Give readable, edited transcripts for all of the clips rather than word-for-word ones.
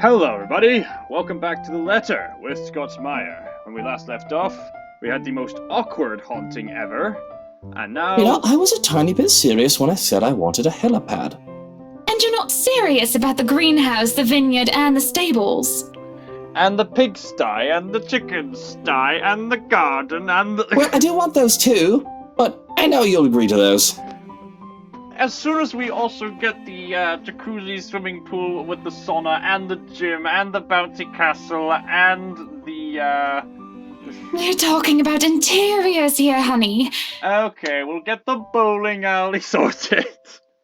Hello everybody, welcome back to The Letter with ScotsMaiar. When we last left off, we had the most awkward haunting ever, and now... You know, I was a tiny bit serious when I said I wanted a helipad. And you're not serious about the greenhouse, the vineyard, and the stables? And the pigsty, and the chicken sty, and the garden, and the... Well, I do want those too, but I know you'll agree to those. As soon as we also get the jacuzzi swimming pool with the sauna, and the gym, and the bounty castle, and the We're talking about interiors here, honey. Okay, we'll get the bowling alley sorted.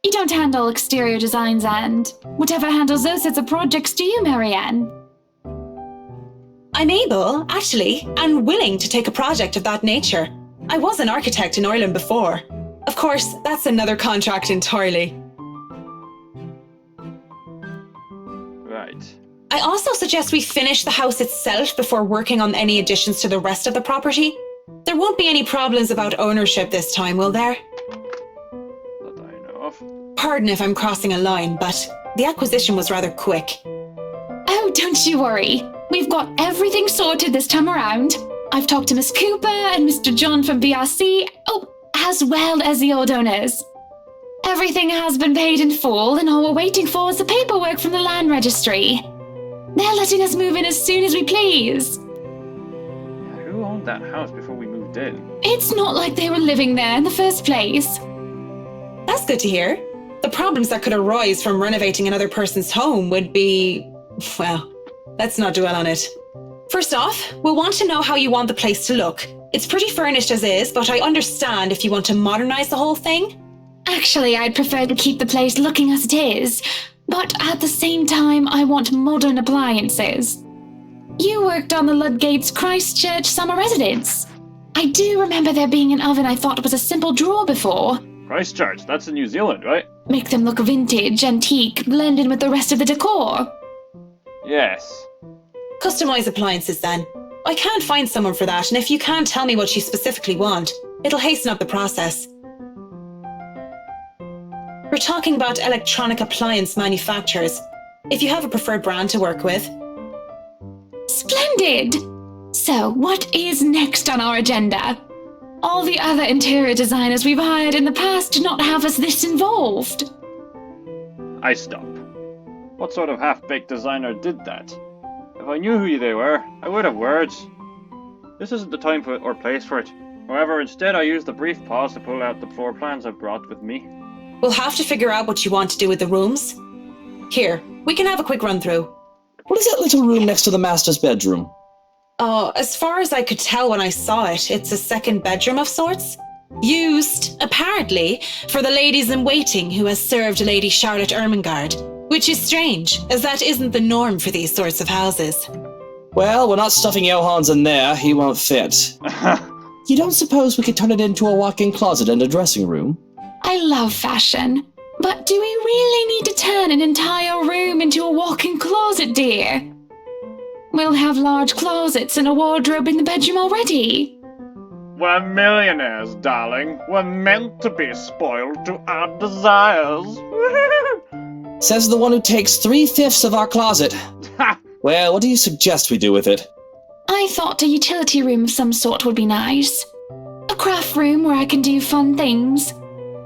You don't handle exterior designs, and whatever handles those sorts of projects do you, Marianne? I'm able, actually, and willing to take a project of that nature. I was an architect in Ireland before. Of course, that's another contract entirely. Right. I also suggest we finish the house itself before working on any additions to the rest of the property. There won't be any problems about ownership this time, will there? That I know of. Pardon if I'm crossing a line, but the acquisition was rather quick. Oh, don't you worry. We've got everything sorted this time around. I've talked to Miss Cooper and Mr. John from BRC, as well as the old owners. Everything has been paid in full, and all we're waiting for is the paperwork from the land registry. They're letting us move in as soon as we please. Yeah, who owned that house before we moved in? It's not like they were living there in the first place. That's good to hear. The problems that could arise from renovating another person's home would be... well, let's not dwell on it. First off, we'll want to know how you want the place to look. It's pretty furnished as is, but I understand if you want to modernize the whole thing. Actually, I'd prefer to keep the place looking as it is, but at the same time, I want modern appliances. You worked on the Ludgate's Christchurch summer residence. I do remember there being an oven I thought was a simple drawer before. Christchurch, that's in New Zealand, right? Make them look vintage, antique, blend in with the rest of the decor. Yes. Customize appliances then. I can't find someone for that, and if you can't tell me what you specifically want, it'll hasten up the process. We're talking about electronic appliance manufacturers. If you have a preferred brand to work with. Splendid! So, what is next on our agenda? All the other interior designers we've hired in the past did not have us this involved. I stop. What sort of half-baked designer did that? If I knew who they were, I would have words. This isn't the time or place for it. However, instead I used the brief pause to pull out the floor plans I brought with me. We'll have to figure out what you want to do with the rooms. Here, we can have a quick run through. What is that little room next to the master's bedroom? Oh, as far as I could tell when I saw it, it's a second bedroom of sorts. Used, apparently, for the ladies-in-waiting who has served Lady Charlotte Ermengarde. Which is strange, as that isn't the norm for these sorts of houses. Well, we're not stuffing Johans in there. He won't fit. You don't suppose we could turn it into a walk-in closet and a dressing room? I love fashion, but do we really need to turn an entire room into a walk-in closet, dear? We'll have large closets and a wardrobe in the bedroom already. We're millionaires, darling. We're meant to be spoiled to our desires. Says the one who takes 3/5 of our closet. Well, what do you suggest we do with it? I thought a utility room of some sort would be nice. A craft room where I can do fun things.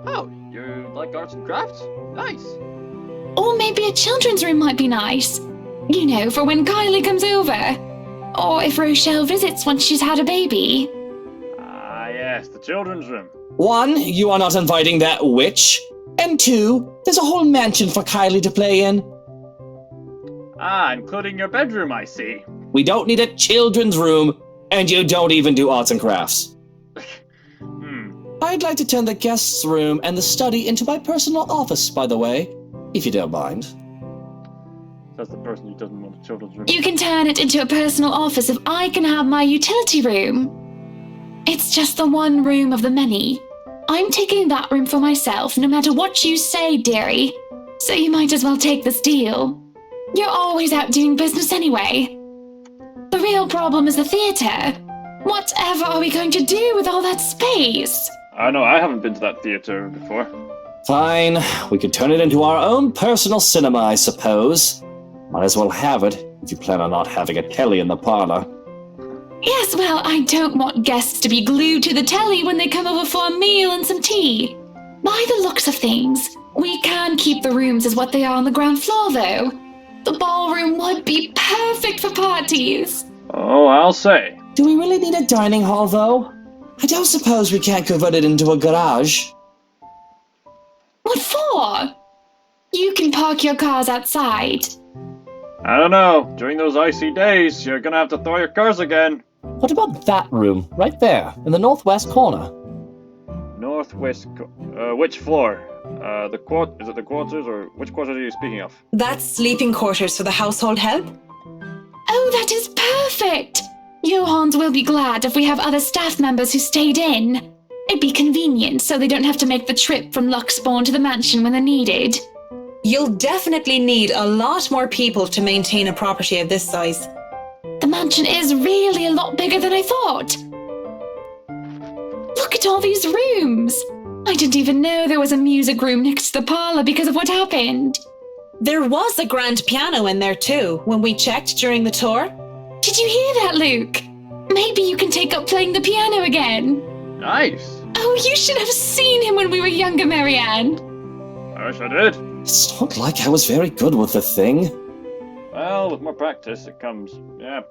Oh, you like arts and crafts? Nice. Or maybe a children's room might be nice. You know, for when Kylie comes over. Or if Rochelle visits once she's had a baby. Ah, yes, the children's room. 1, you are not inviting that witch. And 2, there's a whole mansion for Kylie to play in. Ah, including your bedroom, I see. We don't need a children's room, and you don't even do arts and crafts. I'd like to turn the guest's room and the study into my personal office, by the way, if you don't mind. Says the person who doesn't want a children's room. You can turn it into a personal office if I can have my utility room. It's just the one room of the many. I'm taking that room for myself, no matter what you say, dearie. So you might as well take this deal. You're always out doing business anyway. The real problem is the theatre. Whatever are we going to do with all that space? I know, I haven't been to that theatre before. Fine, we could turn it into our own personal cinema, I suppose. Might as well have it, if you plan on not having a telly in the parlor. Yes, well, I don't want guests to be glued to the telly when they come over for a meal and some tea. By the looks of things, we can keep the rooms as what they are on the ground floor, though. The ballroom would be perfect for parties. Oh, I'll say. Do we really need a dining hall, though? I don't suppose we can't convert it into a garage. What for? You can park your cars outside. I don't know. During those icy days, you're gonna have to thaw your cars again. What about that room, right there, in the northwest corner? Which floor? Is it the quarters, or which quarters are you speaking of? That's sleeping quarters for the household help. Oh, that is perfect! Johans will be glad if we have other staff members who stayed in. It'd be convenient, so they don't have to make the trip from Luxbourne to the mansion when they're needed. You'll definitely need a lot more people to maintain a property of this size. The mansion is really a lot bigger than I thought. Look at all these rooms! I didn't even know there was a music room next to the parlor because of what happened. There was a grand piano in there too, when we checked during the tour. Did you hear that, Luke? Maybe you can take up playing the piano again. Nice! Oh, you should have seen him when we were younger, Marianne. I wish I did. It's not like I was very good with the thing. Well, with more practice, it comes. Yeah.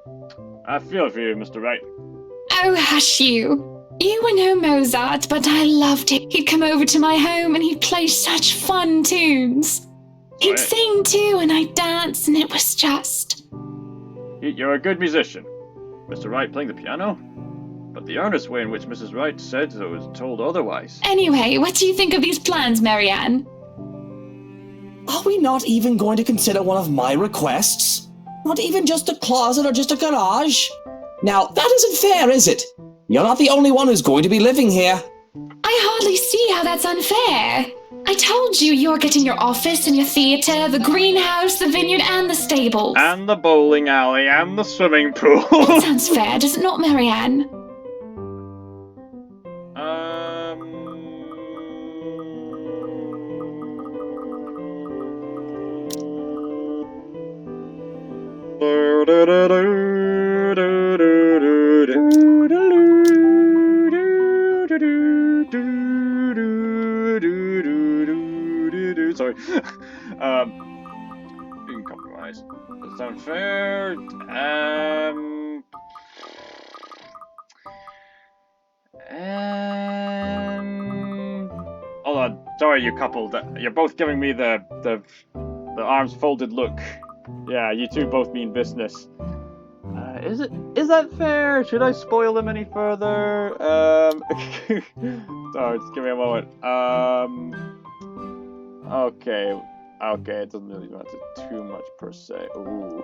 I feel for you, Mr. Wright. Oh, hush you. You were no Mozart, but I loved it. He'd come over to my home and he'd play such fun tunes. He'd Right. sing too, and I'd dance, and it was just... You're a good musician. Mr. Wright playing the piano? But the earnest way in which Mrs. Wright said so was told otherwise. Anyway, what do you think of these plans, Marianne? Are we not even going to consider one of my requests? Not even just a closet or just a garage? Now, that isn't fair, is it? You're not the only one who's going to be living here. I hardly see how that's unfair. I told you you're getting your office and your theatre, the greenhouse, the vineyard, and the stables. And the bowling alley and the swimming pool. That sounds fair, does it not, Marianne? Sorry. We can compromise. Does that sound fair? Hold on. Sorry, you couple. You're both giving me the arms folded look. Yeah, you two both mean business. Is that fair? Should I spoil them any further? Sorry, just give me a moment. Okay, it doesn't really matter too much per se. Ooh,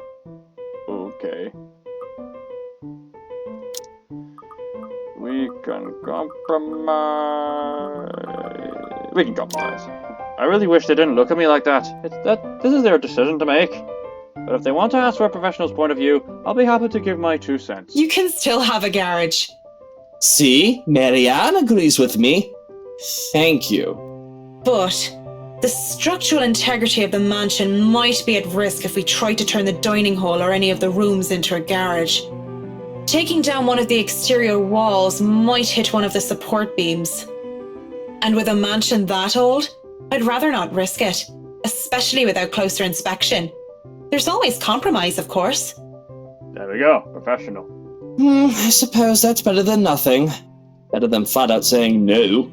okay. We can compromise. I really wish they didn't look at me like that. This is their decision to make. But if they want to ask for a professional's point of view, I'll be happy to give my 2 cents. You can still have a garage. See, Marianne agrees with me. Thank you. But the structural integrity of the mansion might be at risk if we try to turn the dining hall or any of the rooms into a garage. Taking down one of the exterior walls might hit one of the support beams. And with a mansion that old, I'd rather not risk it, especially without closer inspection. There's always compromise, of course. There we go, professional. I suppose that's better than nothing. Better than flat out saying no.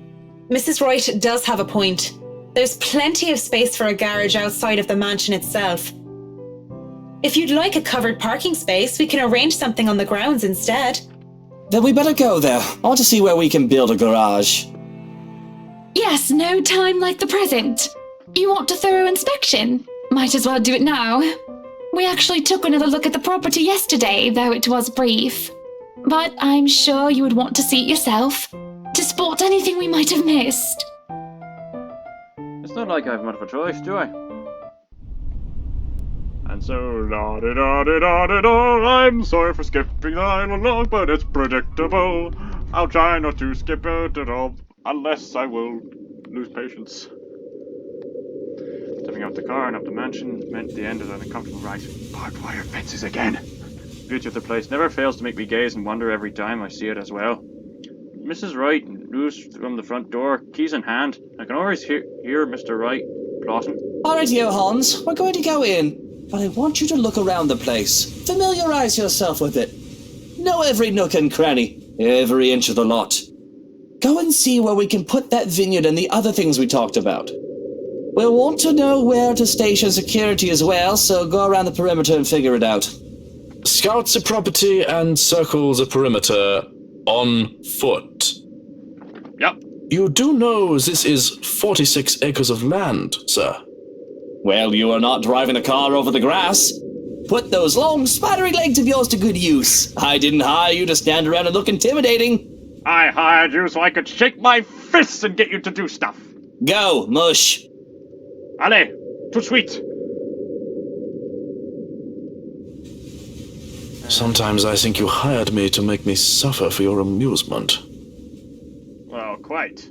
Mrs. Wright does have a point. There's plenty of space for a garage outside of the mansion itself. If you'd like a covered parking space, we can arrange something on the grounds instead. Then we better go there. I want to see where we can build a garage. Yes, no time like the present. You want a thorough inspection? Might as well do it now. We actually took another look at the property yesterday, though it was brief. But I'm sure you would want to see it yourself, to spot anything we might have missed. It's not like I have much of a choice, do I? And so, la-di-da-di-da-di-da, I'm sorry for skipping the line along, but it's predictable. I'll try not to skip it at all, unless I will lose patience. Stepping of the car and of the mansion meant the end of an uncomfortable ride. Barbed wire fences again. The beauty of the place never fails to make me gaze and wonder every time I see it as well. Mrs. Wright moves from the front door, keys in hand. I can always hear Mr. Wright plotting. Alright, Hans, we're going to go in, but I want you to look around the place. Familiarize yourself with it. Know every nook and cranny, every inch of the lot. Go and see where we can put that vineyard and the other things we talked about. We'll want to know where to station security as well, so go around the perimeter and figure it out. Scouts the property and circles the perimeter on foot. Yep. You do know this is 46 acres of land, sir. Well, you are not driving a car over the grass. Put those long, spidery legs of yours to good use. I didn't hire you to stand around and look intimidating. I hired you so I could shake my fists and get you to do stuff. Go, mush. Allez, tout sweet. Sometimes I think you hired me to make me suffer for your amusement. Well, quite.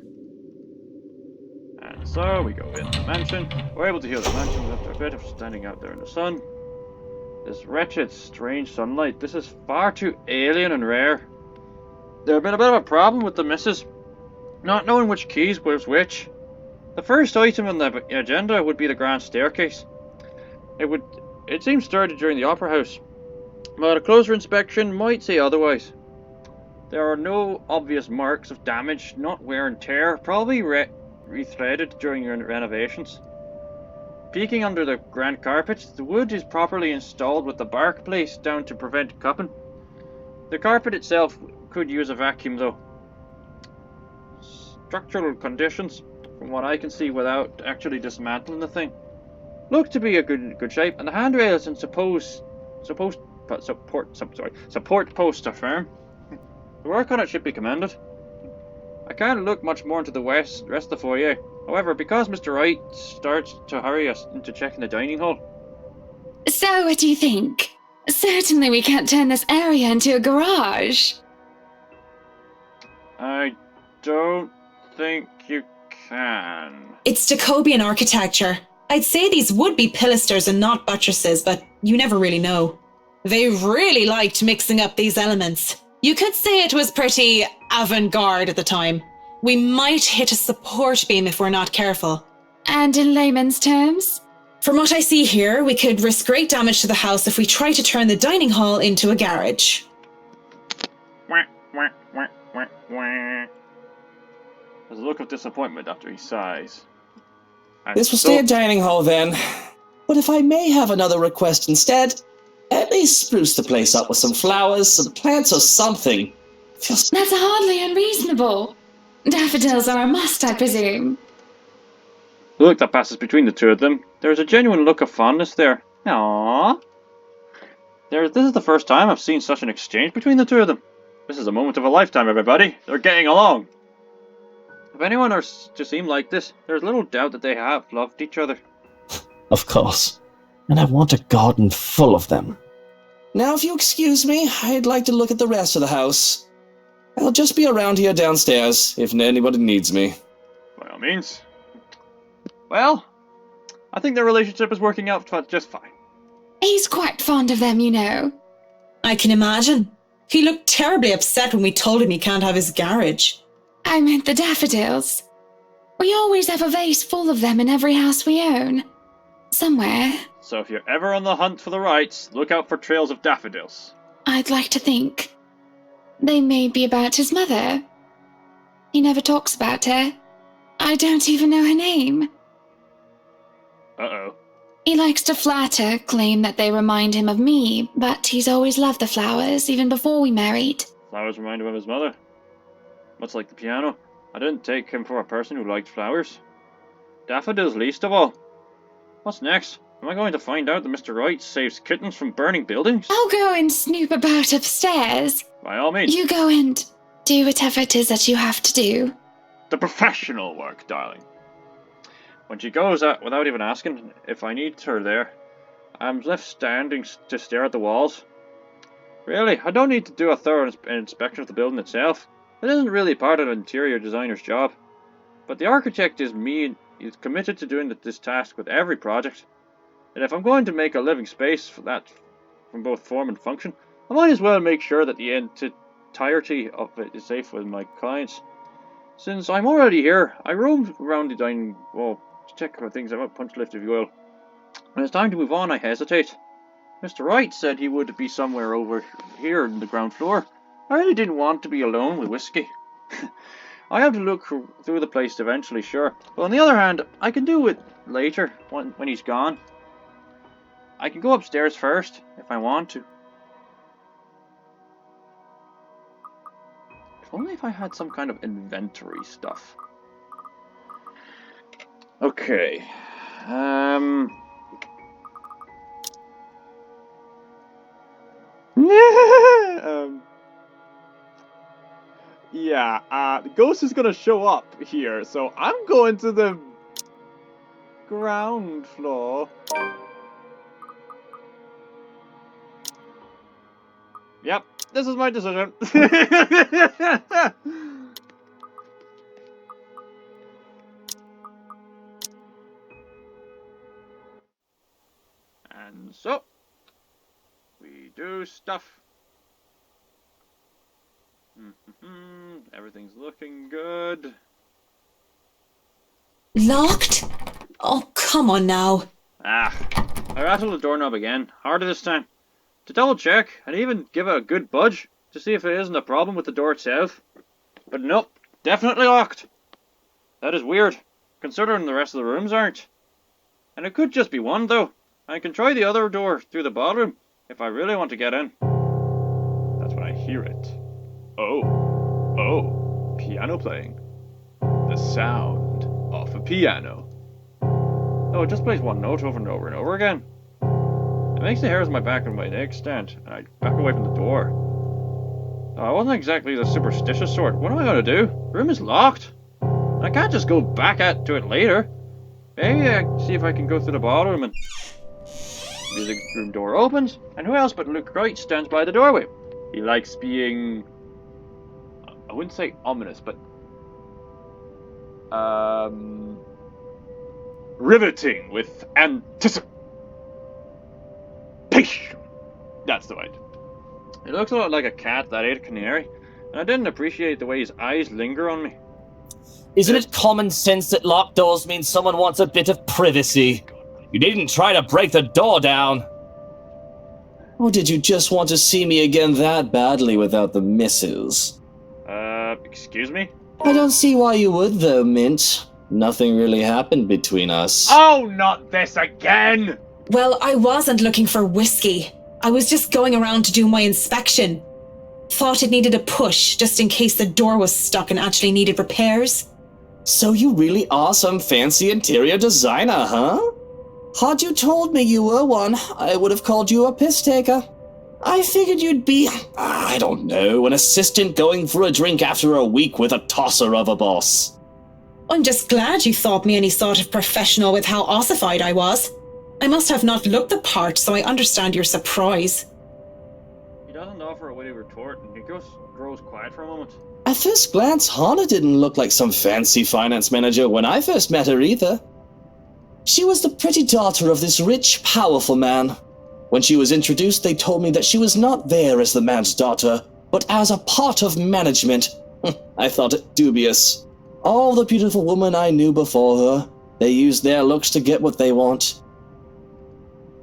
And so we go in the mansion. We're able to heal the mansion after a bit of standing out there in the sun. This wretched, strange sunlight. This is far too alien and rare. There's been a bit of a problem with the missus, not knowing which keys was which. The first item on the agenda would be the grand staircase. It seems started during the opera house, but a closer inspection might say otherwise. There are no obvious marks of damage, not wear and tear, probably rethreaded during renovations. Peeking under the grand carpets, the wood is properly installed with the bark placed down to prevent cupping. The carpet itself could use a vacuum though. Structural conditions, from what I can see without actually dismantling the thing, look to be a good shape, and the handrails and support posts are firm. The work on it should be commended. I can't look much more into the rest of the foyer. However, because Mr. Wright starts to hurry us into checking the dining hall. So, what do you think? Certainly we can't turn this area into a garage. I don't think you can. It's Jacobean architecture. I'd say these would be pilasters and not buttresses, but you never really know. They really liked mixing up these elements. You could say it was pretty avant-garde at the time. We might hit a support beam if we're not careful. And in layman's terms? From what I see here, we could risk great damage to the house if we try to turn the dining hall into a garage. Wah, wah, wah, wah, wah. There's a look of disappointment after he sighs. This will stay a dining hall then. But if I may have another request instead, at least spruce the place up with some flowers, some plants or something. That's hardly unreasonable. Daffodils are a must, I presume. The look that passes between the two of them, there is a genuine look of fondness there. Aww. This is the first time I've seen such an exchange between the two of them. This is a moment of a lifetime, everybody. They're getting along. If anyone are to seem like this, there's little doubt that they have loved each other. Of course. And I want a garden full of them. Now, if you excuse me, I'd like to look at the rest of the house. I'll just be around here downstairs, if anybody needs me. By all means. Well, I think their relationship is working out just fine. He's quite fond of them, you know. I can imagine. He looked terribly upset when we told him he can't have his garage. I meant the daffodils. We always have a vase full of them in every house we own. Somewhere. So if you're ever on the hunt for the rights, look out for trails of daffodils. I'd like to think. They may be about his mother. He never talks about her. I don't even know her name. Uh-oh. He likes to flatter, claim that they remind him of me, but he's always loved the flowers, even before we married. Flowers remind him of his mother. Much like the piano, I didn't take him for a person who liked flowers. Daffodils least of all. What's next? Am I going to find out that Mr. Wright saves kittens from burning buildings? I'll go and snoop about upstairs. By all means. You go and do whatever it is that you have to do. The professional work, darling. When she goes out without even asking if I need her there, I'm left standing to stare at the walls. Really, I don't need to do a thorough inspection of the building itself. It isn't really part of an interior designer's job. But the architect is me He's committed to doing this task with every project. And if I'm going to make a living space for that, from both form and function, I might as well make sure that the entirety of it is safe with my clients. Since I'm already here, I roamed around the dining hall to check how things out, punch list if you will. When it's time to move on, I hesitate. Mr. Wright said he would be somewhere over here on the ground floor. I really didn't want to be alone with whiskey. I have to look through the place eventually, sure. But on the other hand, I can do it later, when he's gone. I can go upstairs first, if I want to. If only if I had some kind of inventory stuff. Okay. Yeah, the ghost is gonna show up here, so I'm going to the ground floor. Yep, this is my decision. And so, we do stuff. Everything's looking good. Locked? Oh, come on now. I rattled the doorknob again, harder this time. To double check, and even give it a good budge, to see if it isn't a problem with the door itself. But nope, definitely locked. That is weird, considering the rest of the rooms aren't. And it could just be one though. I can try the other door through the ballroom, if I really want to get in. That's when I hear it. Oh, piano playing. The sound of a piano. Oh, it just plays one note over and over and over again. It makes the hairs on my back and my neck stand, and I back away from the door. I wasn't exactly the superstitious sort. What am I going to do? The room is locked. I can't just go back to it later. Maybe I see if I can go through the ballroom and... The music room door opens, and who else but Luke Wright stands by the doorway. He likes being... I wouldn't say ominous, but... riveting with anticipation. That's the word. It looks a lot like a cat that ate a canary, and I didn't appreciate the way his eyes linger on me. Isn't it common sense that locked doors mean someone wants a bit of privacy? You needn't try to break the door down. Or did you just want to see me again that badly without the misses? Excuse me? I don't see why you would, though, Mint. Nothing really happened between us. Oh, not this again! Well, I wasn't looking for whiskey. I was just going around to do my inspection. Thought it needed a push, just in case the door was stuck and actually needed repairs. So you really are some fancy interior designer, huh? Had you told me you were one, I would have called you a piss taker. I figured you'd be, I don't know, an assistant going for a drink after a week with a tosser of a boss. I'm just glad you thought me any sort of professional with how ossified I was. I must have not looked the part, so I understand your surprise. He doesn't offer a witty retort, and he grows quiet for a moment. At first glance, Hannah didn't look like some fancy finance manager when I first met her either. She was the pretty daughter of this rich, powerful man. When she was introduced, they told me that she was not there as the man's daughter, but as a part of management. I thought it dubious. All the beautiful women I knew before her, they used their looks to get what they want.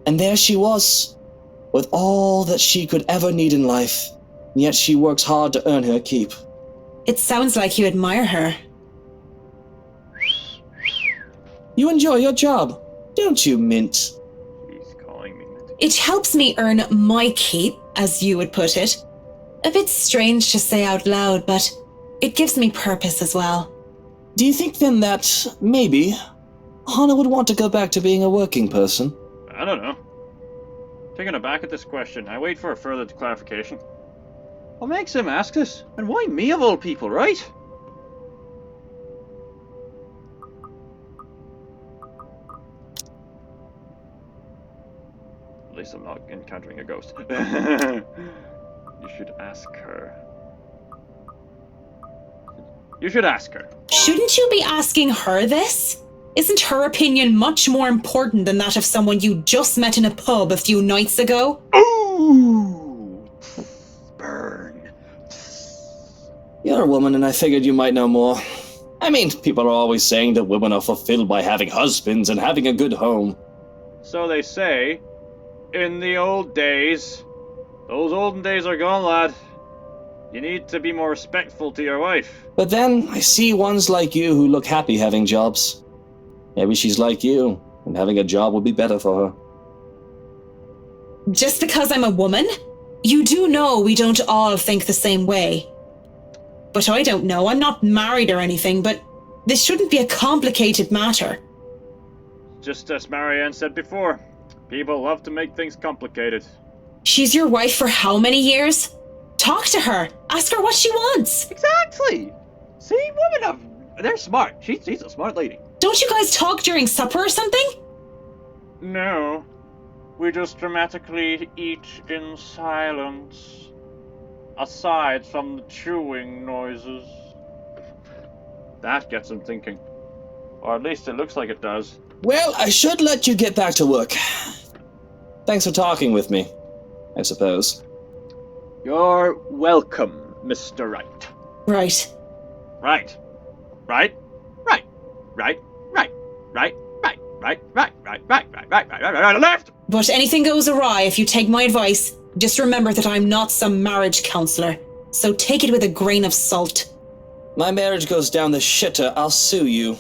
And there she was, with all that she could ever need in life, yet she works hard to earn her keep. It sounds like you admire her. You enjoy your job, don't you, Mint? He's calling me. It helps me earn my keep, as you would put it. A bit strange to say out loud, but it gives me purpose as well. Do you think then that, maybe, Hannah would want to go back to being a working person? I don't know. Taken aback at this question, I wait for a further clarification. What makes him ask this? And why me of all people, right? At least I'm not encountering a ghost. You should ask her. You should ask her. Shouldn't you be asking her this? Isn't her opinion much more important than that of someone you just met in a pub a few nights ago? Ooh! Burn. You're a woman, and I figured you might know more. I mean, people are always saying that women are fulfilled by having husbands and having a good home. So they say, in the old days. Those olden days are gone, lad. You need to be more respectful to your wife. But then, I see ones like you who look happy having jobs. Maybe she's like you, and having a job would be better for her. Just because I'm a woman? You do know we don't all think the same way. But I don't know, I'm not married or anything, but this shouldn't be a complicated matter. Just as Marianne said before, people love to make things complicated. She's your wife for how many years? Talk to her. Ask her what she wants. Exactly! See, they're smart. She's a smart lady. Don't you guys talk during supper or something? No, we just dramatically eat in silence, aside from the chewing noises. That gets him thinking. Or at least it looks like it does. Well, I should let you get back to work. Thanks for talking with me, I suppose. You're welcome, Mr. Wright. Right. Right. Right. Right. Right. Right. Right. Right. Right. Right. Right. Right. Right. Right. Right. Left. But anything goes awry if you take my advice. Just remember that I'm not some marriage counselor. So take it with a grain of salt. My marriage goes down the shitter, I'll sue you.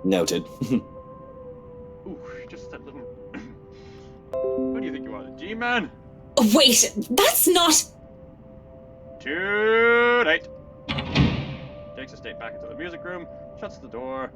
Noted. Ooh, just that little. Who do you think you are, the G-Man? Wait, that's not... Too late. Takes a step back into the music room, shuts the door,